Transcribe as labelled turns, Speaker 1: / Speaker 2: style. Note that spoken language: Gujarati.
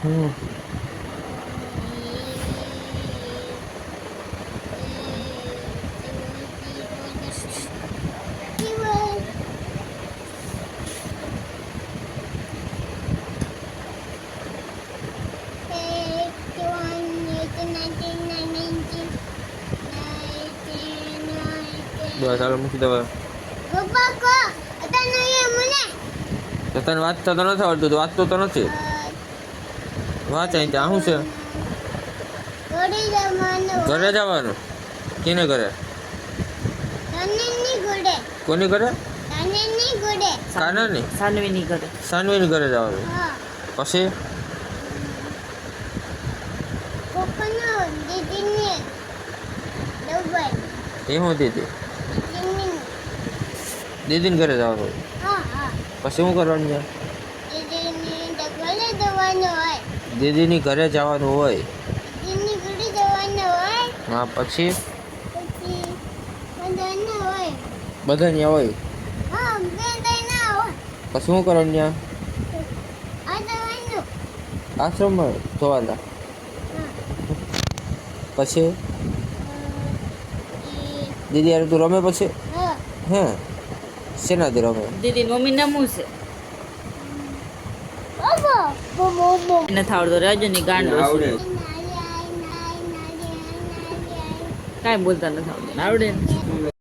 Speaker 1: હમ બસ હાલો મૂકી દેવા. તો તને વાંચતા તો નથી આવડતું, તો વાંચતો તો નથી. વાંચ અહીં ત્યાં શું છે? ઘરે જવાનું. કેને ઘરે? કોની ઘરે? કાનાની?
Speaker 2: સાનવીની ઘરે.
Speaker 1: સાનવીની ઘરે જવાનું. પછી એ શું દીદી? દીદીને ઘરે જવાનું. પછી શું કરવાનું છે? દીદીની ઘરે જવાનું હોય. હા પછી બધા ત્યાં હોય. પછી શું કરવાનું ત્યાં? આશ્રમમાં ધોવાના. પછી દીદી યાર તું રમે પછી? હે શેનાથી રમે?
Speaker 2: દીદી મમ્મી નામ શું છે? નથી આવડતો. રાજુની ગાંડો
Speaker 1: આવડે.
Speaker 2: કાંઈ બોલતા નથી આવડતું. આવડે ને.